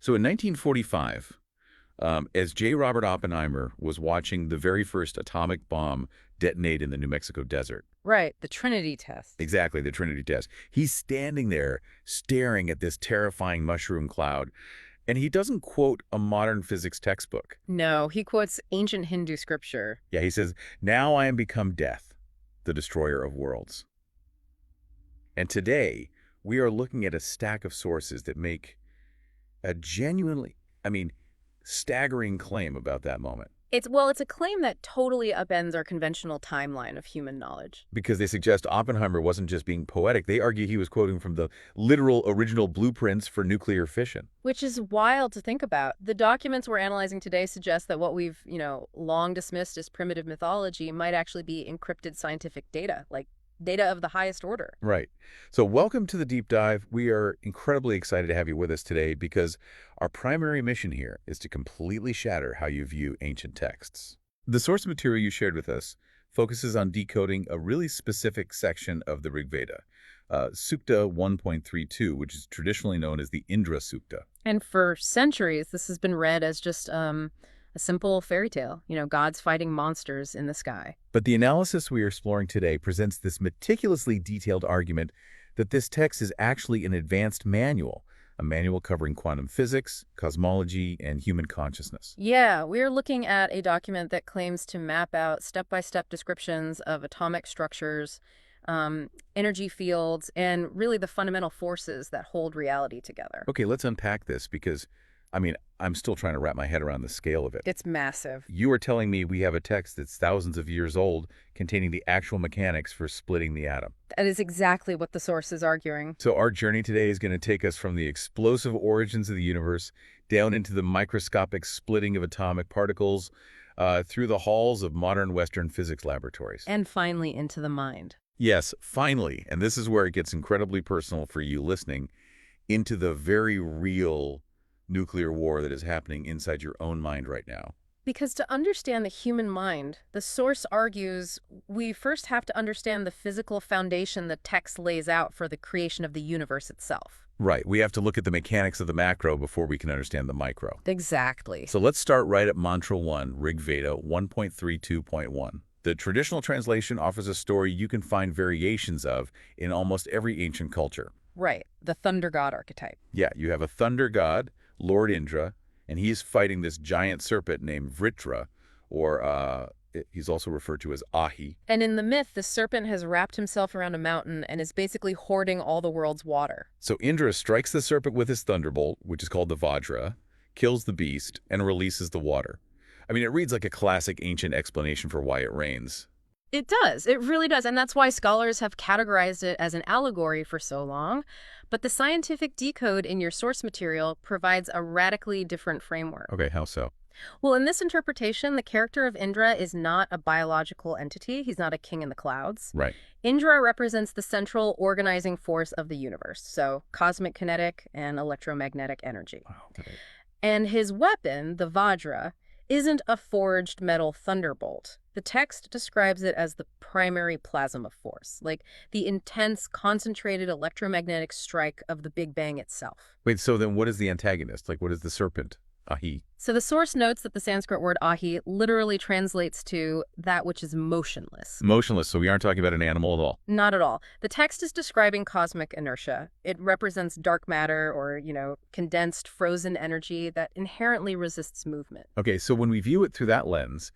So in 1945, as J. Robert Oppenheimer was watching the very first atomic bomb detonate in the New Mexico desert, Right, the Trinity test. exactly, the Trinity test, he's standing there staring at this terrifying mushroom cloud, and he doesn't quote a modern physics textbook. No, he quotes ancient Hindu scripture. Yeah, he says, "Now I am become death, the destroyer of worlds." And today, we are looking at a stack of sources that make a genuinely, I mean, staggering claim about that moment. It's a claim that totally upends our conventional timeline of human knowledge. Because they suggest Oppenheimer wasn't just being poetic. They argue he was quoting from the literal original blueprints for nuclear fission. Which is wild to think about. The documents we're analyzing today suggest that what we've, long dismissed as primitive mythology might actually be encrypted scientific data, like data of the highest order. Right. So welcome to the deep dive. We are incredibly excited to have you with us today because our primary mission here is to completely shatter how you view ancient texts. The source material you shared with us focuses on decoding a really specific section of the Rig Veda, Sukta 1.32, which is traditionally known as the Indra Sukta. And for centuries, this has been read as just a simple fairy tale, gods fighting monsters in the sky. But the analysis we are exploring today presents this meticulously detailed argument that this text is actually an advanced manual, a manual covering quantum physics, cosmology, and human consciousness. Yeah, we're looking at a document that claims to map out step-by-step descriptions of atomic structures, energy fields, and really the fundamental forces that hold reality together. Okay, let's unpack this because, I'm still trying to wrap my head around the scale of it. It's massive. You are telling me we have a text that's thousands of years old containing the actual mechanics for splitting the atom. That is exactly what the source is arguing. So our journey today is going to take us from the explosive origins of the universe down into the microscopic splitting of atomic particles through the halls of modern Western physics laboratories. And finally, into the mind. Yes, finally, and this is where it gets incredibly personal for you listening, into the very real nuclear war that is happening inside your own mind right now. Because to understand the human mind, the source argues we first have to understand the physical foundation the text lays out for the creation of the universe itself. Right, we have to look at the mechanics of the macro before we can understand the micro. Exactly. So let's start right at Mantra 1, Rig Veda 1.32.1. The traditional translation offers a story you can find variations of in almost every ancient culture. Right, the thunder god archetype. Yeah, you have a thunder god, Lord Indra, and he's fighting this giant serpent named Vritra, or he's also referred to as Ahi. And in the myth, the serpent has wrapped himself around a mountain and is basically hoarding all the world's water. So Indra strikes the serpent with his thunderbolt, which is called the Vajra, kills the beast, and releases the water. It reads like a classic ancient explanation for why it rains. It does. It really does. And that's why scholars have categorized it as an allegory for so long. But the scientific decode in your source material provides a radically different framework. Okay, how so? Well, in this interpretation, the character of Indra is not a biological entity. He's not a king in the clouds. Right. Indra represents the central organizing force of the universe, so cosmic kinetic and electromagnetic energy. Wow. Okay. And his weapon, the Vajra, isn't a forged metal thunderbolt. The text describes it as the primary plasma force, like the intense, concentrated electromagnetic strike of the Big Bang itself. Wait, so then what is the antagonist? Like, what is the serpent? Ahi. So the source notes that the Sanskrit word ahi literally translates to that which is motionless. Motionless, so we aren't talking about an animal at all. Not at all. The text is describing cosmic inertia. It represents dark matter or, condensed frozen energy that inherently resists movement. Okay, so when we view it through that lens,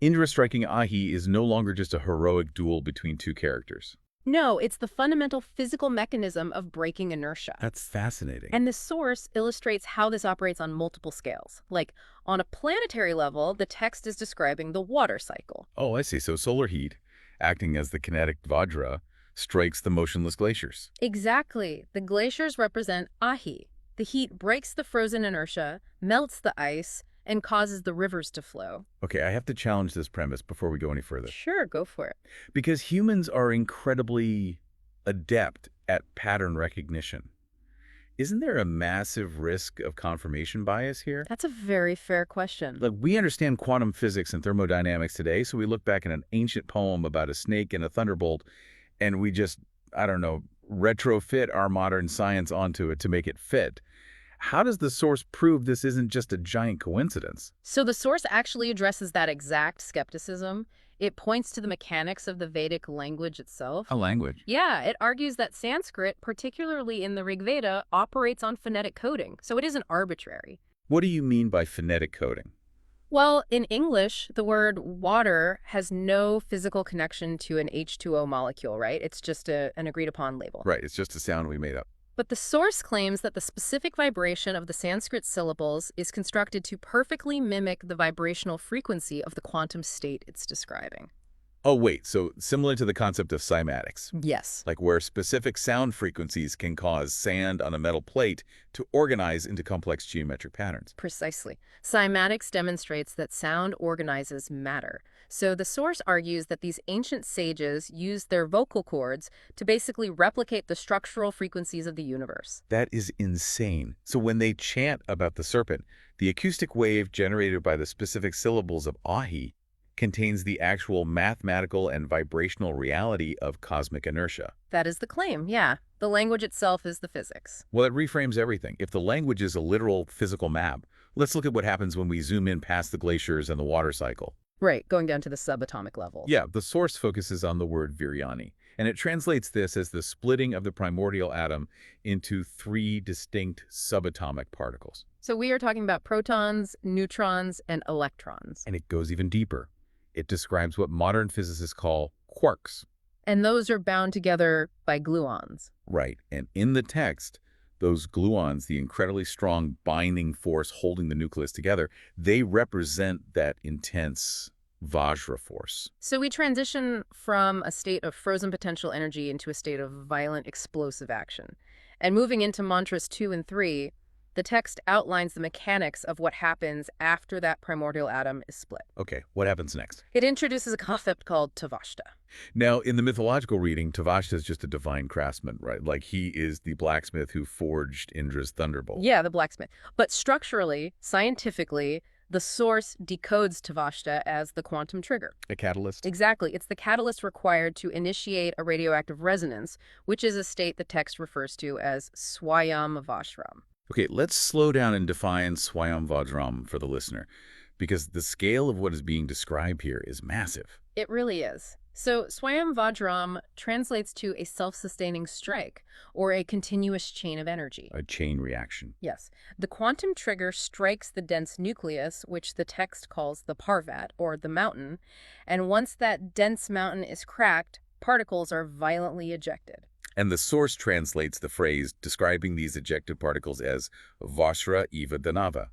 Indra striking Ahi is no longer just a heroic duel between two characters. No, it's the fundamental physical mechanism of breaking inertia. That's fascinating. And the source illustrates how this operates on multiple scales. Like, on a planetary level, the text is describing the water cycle. Oh, I see. So solar heat, acting as the kinetic Vajra, strikes the motionless glaciers. Exactly. The glaciers represent Ahi. The heat breaks the frozen inertia, melts the ice, and causes the rivers to flow. Okay, I have to challenge this premise before we go any further. Sure, go for it. Because humans are incredibly adept at pattern recognition. Isn't there a massive risk of confirmation bias here? That's a very fair question. Look, we understand quantum physics and thermodynamics today, so we look back at an ancient poem about a snake and a thunderbolt, and we just, retrofit our modern science onto it to make it fit. how does the source prove this isn't just a giant coincidence? So the source actually addresses that exact skepticism. It points to the mechanics of the Vedic language A itself. language. Yeah, it argues that Sanskrit, particularly in the Rig Veda, operates on phonetic coding, so it isn't arbitrary. What do you mean by phonetic coding? Well, in English, the word water has no physical connection to an H2O molecule, right? It's just an agreed upon label. Right, it's just a sound we made up. But the source claims that the specific vibration of the Sanskrit syllables is constructed to perfectly mimic the vibrational frequency of the quantum state it's describing. Oh, wait, so similar to the concept of cymatics, Yes. like where specific sound frequencies can cause sand on a metal plate to organize into complex geometric patterns. Precisely. Cymatics demonstrates that sound organizes matter. So the source argues that these ancient sages used their vocal cords to basically replicate the structural frequencies of the universe. That is insane. So when they chant about the serpent, the acoustic wave generated by the specific syllables of ahi contains the actual mathematical and vibrational reality of cosmic inertia. That is the claim, yeah. The language itself is the physics. Well, it reframes everything. If the language is a literal physical map, let's look at what happens when we zoom in past the glaciers and the water cycle. Right, going down to the subatomic level. Yeah, the source focuses on the word viryani, and it translates this as the splitting of the primordial atom into 3 distinct subatomic particles. So we are talking about protons, neutrons, and electrons. And it goes even deeper. It describes what modern physicists call quarks. And those are bound together by gluons. Right, and in the text, those gluons, the incredibly strong binding force holding the nucleus together, they represent that intense Vajra force. So we transition from a state of frozen potential energy into a state of violent explosive action. And moving into mantras 2 and 3, the text outlines the mechanics of what happens after that primordial atom is split. Okay, what happens next? It introduces a concept called Tavashta. Now, in the mythological reading, Tavashta is just a divine craftsman, right? Like he is the blacksmith who forged Indra's thunderbolt. Yeah, the blacksmith. But structurally, scientifically, the source decodes Tavashta as the quantum trigger. A catalyst? Exactly. It's the catalyst required to initiate a radioactive resonance, which is a state the text refers to as Swayam Vajram. Okay, let's slow down and define Swayam Vajram for the listener, because the scale of what is being described here is massive. It really is. So Swayam Vajram translates to a self-sustaining strike, or a continuous chain of energy. A chain reaction. Yes. The quantum trigger strikes the dense nucleus, which the text calls the parvat, or the mountain, and once that dense mountain is cracked, particles are violently ejected. And the source translates the phrase describing these ejected particles as Vajra Eva Danava.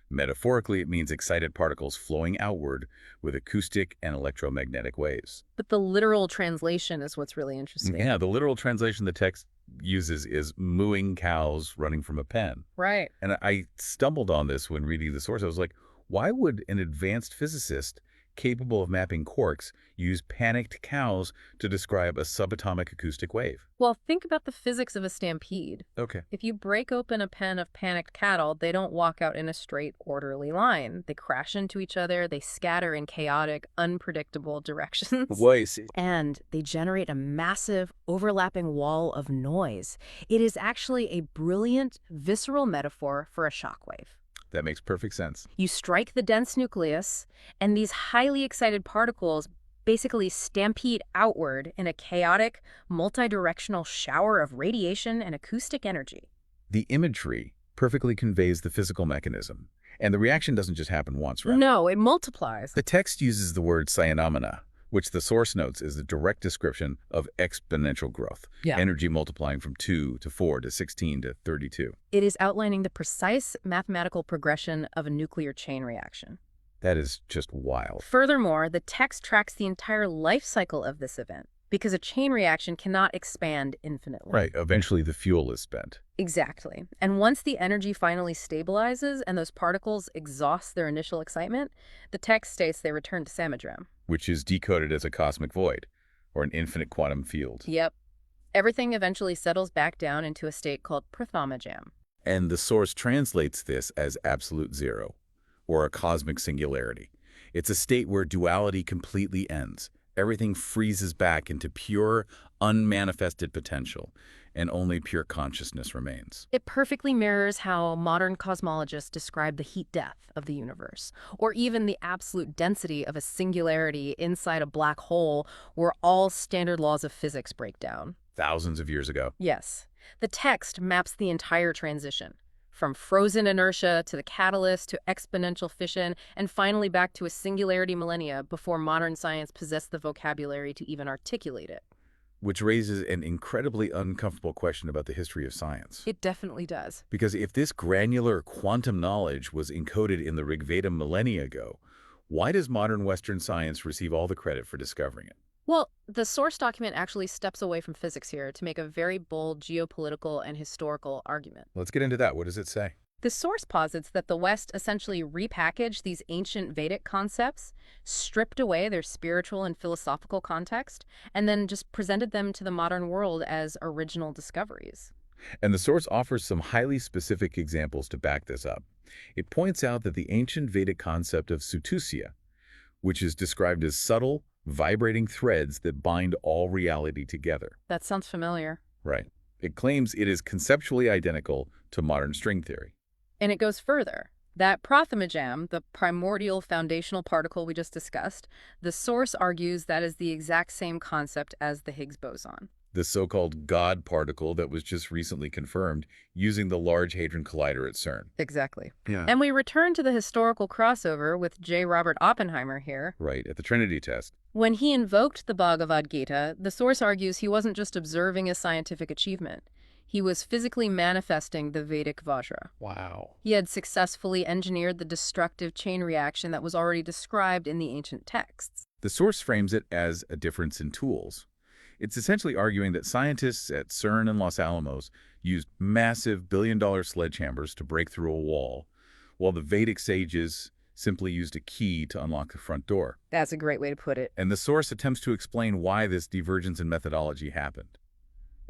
Metaphorically, it means excited particles flowing outward with acoustic and electromagnetic waves. But the literal translation is what's really interesting. Yeah, the literal translation the text uses is mooing cows running from a pen. Right. And I stumbled on this when reading the source. I was like, why would an advanced physicist capable of mapping quarks use panicked cows to describe a subatomic acoustic wave? Well, think about the physics of a stampede. Okay. If you break open a pen of panicked cattle, they don't walk out in a straight, orderly line. They crash into each other, they scatter in chaotic, unpredictable directions. And they generate a massive, overlapping wall of noise. It is actually a brilliant, visceral metaphor for a shockwave. That makes perfect sense. You strike the dense nucleus, and these highly excited particles basically stampede outward in a chaotic, multi-directional shower of radiation and acoustic energy. The imagery perfectly conveys the physical mechanism. And the reaction doesn't just happen once, right? No, it multiplies. The text uses the word cyanamina, which the source notes is a direct description of exponential growth. Yeah. Energy multiplying from 2 to 4 to 16 to 32. It is outlining the precise mathematical progression of a nuclear chain reaction. That is just wild. Furthermore, the text tracks the entire life cycle of this event, because a chain reaction cannot expand infinitely. Right. Eventually the fuel is spent. Exactly. And once the energy finally stabilizes and those particles exhaust their initial excitement, the text states they return to Samadram. Which is decoded as a cosmic void, or an infinite quantum field. Yep. Everything eventually settles back down into a state called Prathamajam. And the source translates this as absolute zero, or a cosmic singularity. It's a state where duality completely ends. Everything freezes back into pure, unmanifested potential, and only pure consciousness remains. It perfectly mirrors how modern cosmologists describe the heat death of the universe, or even the absolute density of a singularity inside a black hole where all standard laws of physics break down. Thousands of years ago. Yes, the text maps the entire transition, from frozen inertia to the catalyst to exponential fission, and finally back to a singularity millennia before modern science possessed the vocabulary to even articulate it. Which raises an incredibly uncomfortable question about the history of science. It definitely does. Because if this granular quantum knowledge was encoded in the Rig-Veda millennia ago, why does modern Western science receive all the credit for discovering it? Well, the source document actually steps away from physics here to make a very bold geopolitical and historical argument. Let's get into that. What does it say? The source posits that the West essentially repackaged these ancient Vedic concepts, stripped away their spiritual and philosophical context, and then just presented them to the modern world as original discoveries. And the source offers some highly specific examples to back this up. It points out that the ancient Vedic concept of sutusya, which is described as subtle, vibrating threads that bind all reality together. That sounds familiar. Right. It claims it is conceptually identical to modern string theory. And it goes further. That Prathamajam, the primordial foundational particle we just discussed, the source argues that is the exact same concept as the Higgs boson. The so-called God particle that was just recently confirmed using the Large Hadron Collider at CERN. Exactly. Yeah. And we return to the historical crossover with J. Robert Oppenheimer here. Right, at the Trinity test. When he invoked the Bhagavad Gita, the source argues he wasn't just observing a scientific achievement. He was physically manifesting the Vedic Vajra. Wow. He had successfully engineered the destructive chain reaction that was already described in the ancient texts. The source frames it as a difference in tools. It's essentially arguing that scientists at CERN and Los Alamos used massive billion-dollar sledgehammers to break through a wall, while the Vedic sages simply used a key to unlock the front door. That's a great way to put it. And the source attempts to explain why this divergence in methodology happened.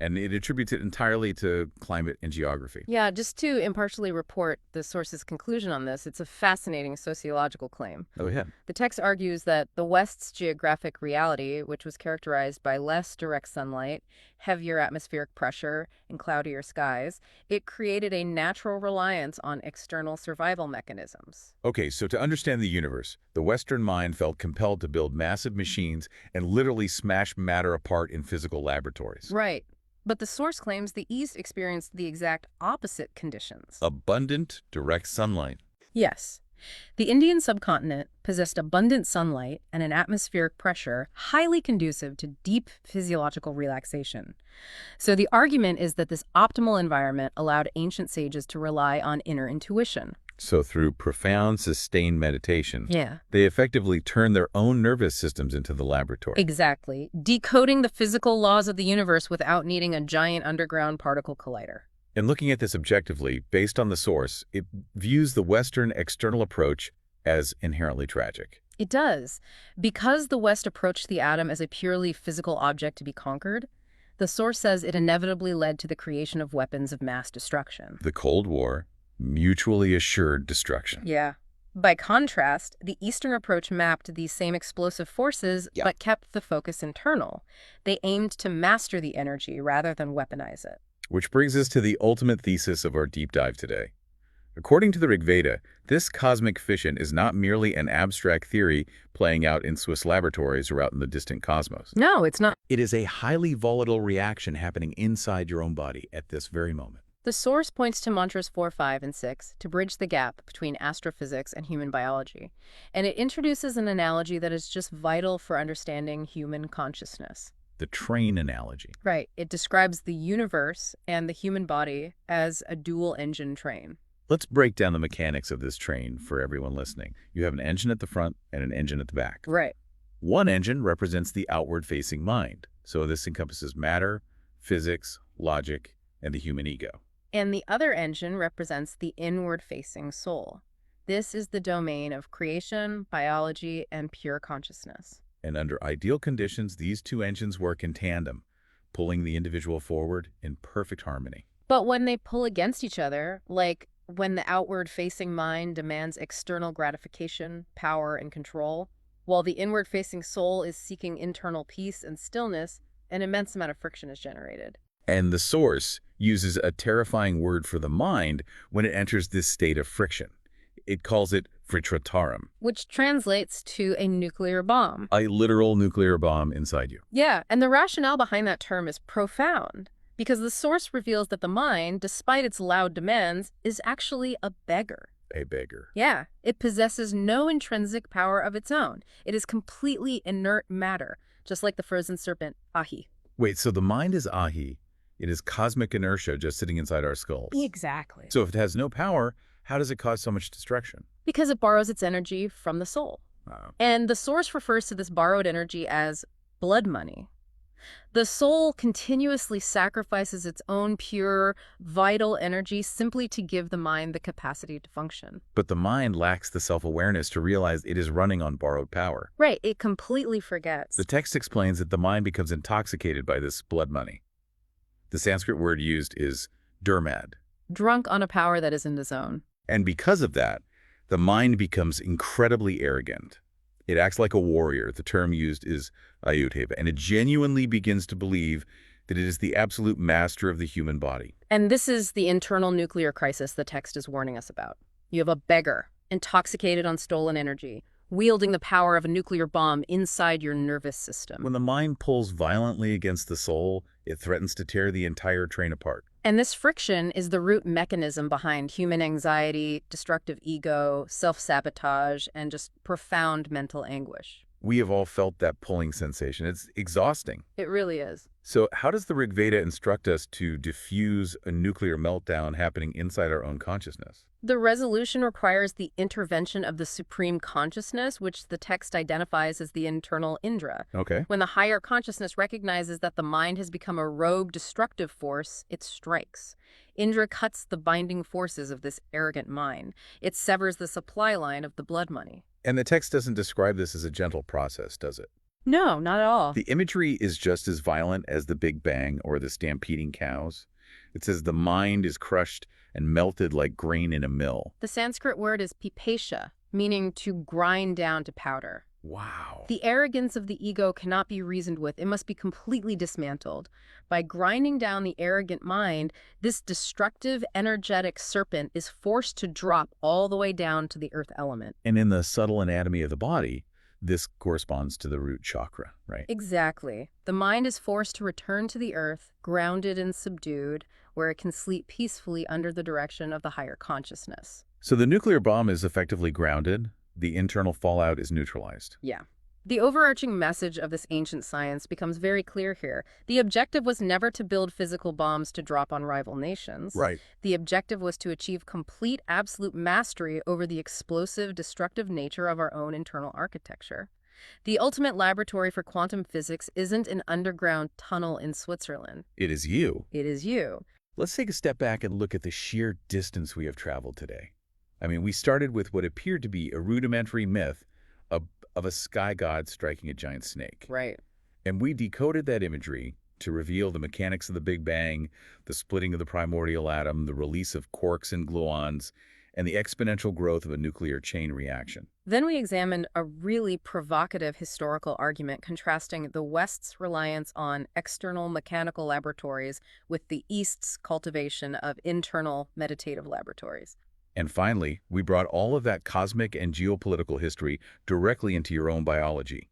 And it attributes it entirely to climate and geography. Yeah, just to impartially report the source's conclusion on this, it's a fascinating sociological claim. Oh, yeah. The text argues that the West's geographic reality, which was characterized by less direct sunlight, heavier atmospheric pressure, and cloudier skies, it created a natural reliance on external survival mechanisms. Okay, so to understand the universe, the Western mind felt compelled to build massive machines and literally smash matter apart in physical laboratories. Right. But the source claims the East experienced the exact opposite conditions. Abundant, direct sunlight. Yes. The Indian subcontinent possessed abundant sunlight and an atmospheric pressure highly conducive to deep physiological relaxation. So the argument is that this optimal environment allowed ancient sages to rely on inner intuition. So through profound, sustained meditation, Yeah. they effectively turned their own nervous systems into the laboratory. Exactly. Decoding the physical laws of the universe without needing a giant underground particle collider. And looking at this objectively, based on the source, it views the Western external approach as inherently tragic. It does. Because the West approached the atom as a purely physical object to be conquered, the source says it inevitably led to the creation of weapons of mass destruction. The Cold War, mutually assured destruction. Yeah. By contrast, the Eastern approach mapped these same explosive forces, but kept the focus internal. They aimed to master the energy rather than weaponize it. Which brings us to the ultimate thesis of our deep dive today. According to the Rig-Veda, this cosmic fission is not merely an abstract theory playing out in Swiss laboratories or out in the distant cosmos. No, it's not. It is a highly volatile reaction happening inside your own body at this very moment. The source points to mantras 4, 5, and 6 to bridge the gap between astrophysics and human biology, and it introduces an analogy that is just vital for understanding human consciousness. The train analogy. Right. It describes the universe and the human body as a dual-engine train. Let's break down the mechanics of this train for everyone listening. You have an engine at the front and an engine at the back. Right. One engine represents the outward-facing mind, so this encompasses matter, physics, logic, and the human ego. And the other engine represents the inward-facing soul. This is the domain of creation, biology, and pure consciousness. And under ideal conditions, these two engines work in tandem, pulling the individual forward in perfect harmony. But when they pull against each other, like when the outward-facing mind demands external gratification, power, and control, While the inward-facing soul is seeking internal peace and stillness, an immense amount of friction is generated. And the source uses a terrifying word for the mind when it enters this state of friction. It calls it fritratarum, Which translates to a nuclear bomb. a literal nuclear bomb inside you. Yeah, and the rationale behind that term is profound, because the source reveals that the mind, despite its loud demands, is actually a beggar. A beggar. Yeah, it possesses no intrinsic power of its own. It is completely inert matter, just like the frozen serpent, Ahi. Wait, so the mind is Ahi. It is cosmic inertia just sitting inside our skulls. Exactly. So if it has no power, how does it cause so much destruction? Because it borrows its energy from the soul. And the source refers to this borrowed energy as blood money. The soul continuously sacrifices its own pure, vital energy simply to give the mind the capacity to function. But the mind lacks the self-awareness to realize it is running on borrowed power. Right, it completely forgets. The text explains that the mind becomes intoxicated by this blood money. The Sanskrit word used is durmad. Drunk on a power that isn't his own. And because of that, the mind becomes incredibly arrogant. It acts like a warrior. The term used is ayudheva, and it genuinely begins to believe that it is the absolute master of the human body. And this is the internal nuclear crisis the text is warning us about. You have a beggar, intoxicated on stolen energy, wielding the power of a nuclear bomb inside your nervous system. When the mind pulls violently against the soul, it threatens to tear the entire train apart. And this friction is the root mechanism behind human anxiety, destructive ego, self-sabotage, and just profound mental anguish. We have all felt that pulling sensation. It's exhausting. It really is. So how does the Rig Veda instruct us to diffuse a nuclear meltdown happening inside our own consciousness? The resolution requires the intervention of the supreme consciousness, which the text identifies as the internal Indra. Okay. When the higher consciousness recognizes that the mind has become a rogue, destructive force, it strikes. Indra cuts the binding forces of this arrogant mind. It severs the supply line of the blood money. And the text doesn't describe this as a gentle process, does it? No, not at all. The imagery is just as violent as the Big Bang or the stampeding cows. It says the mind is crushed and melted like grain in a mill. The Sanskrit word is pipesha, meaning to grind down to powder. Wow. The arrogance of the ego cannot be reasoned with. It must be completely dismantled. By grinding down the arrogant mind, this destructive, energetic serpent is forced to drop all the way down to the earth element. And in the subtle anatomy of the body, this corresponds to the root chakra, right? Exactly. The mind is forced to return to the earth, grounded and subdued, where it can sleep peacefully under the direction of the higher consciousness. So the nuclear bomb is effectively grounded. The internal fallout is neutralized. Yeah. The overarching message of this ancient science becomes very clear here. The objective was never to build physical bombs to drop on rival nations. Right. The objective was to achieve complete, absolute mastery over the explosive, destructive nature of our own internal architecture. The ultimate laboratory for quantum physics isn't an underground tunnel in Switzerland. It is you. It is you. Let's take a step back and look at the sheer distance we have traveled today. I mean, we started with what appeared to be a rudimentary myth of a sky god striking a giant snake. Right. And we decoded that imagery to reveal the mechanics of the Big Bang, the splitting of the primordial atom, the release of quarks and gluons, and the exponential growth of a nuclear chain reaction. Then we examined a really provocative historical argument contrasting the West's reliance on external mechanical laboratories with the East's cultivation of internal meditative laboratories. And finally, we brought all of that cosmic and geopolitical history directly into your own biology.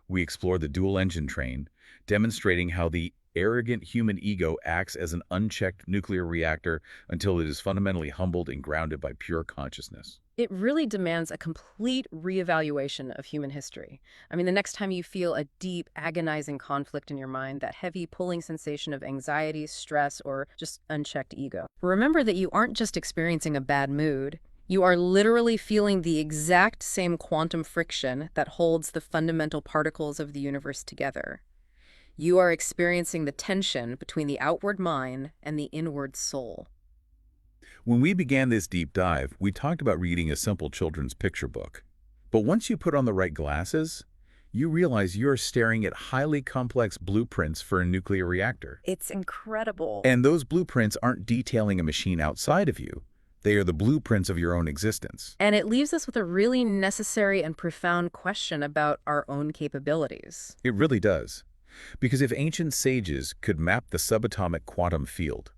We explored the dual engine train, demonstrating how the arrogant human ego acts as an unchecked nuclear reactor until it is fundamentally humbled and grounded by pure consciousness. It really demands a complete reevaluation of human history. I mean, the next time you feel a deep, agonizing conflict in your mind, that heavy pulling sensation of anxiety, stress, or just unchecked ego, remember that you aren't just experiencing a bad mood. You are literally feeling the exact same quantum friction that holds the fundamental particles of the universe together. You are experiencing the tension between the outward mind and the inward soul. When we began this deep dive, we talked about reading a simple children's picture book. But once you put on the right glasses, you realize you're staring at highly complex blueprints for a nuclear reactor. It's incredible. And those blueprints aren't detailing a machine outside of you. They are the blueprints of your own existence. And it leaves us with a really necessary and profound question about our own capabilities. It really does. Because if ancient sages could map the subatomic quantum field,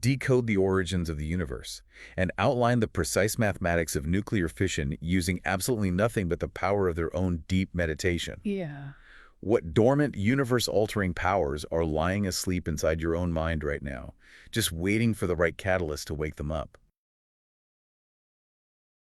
decode the origins of the universe, and outline the precise mathematics of nuclear fission using absolutely nothing but the power of their own deep meditation, Yeah. what dormant, universe-altering powers are lying asleep inside your own mind right now, just waiting for the right catalyst to wake them up?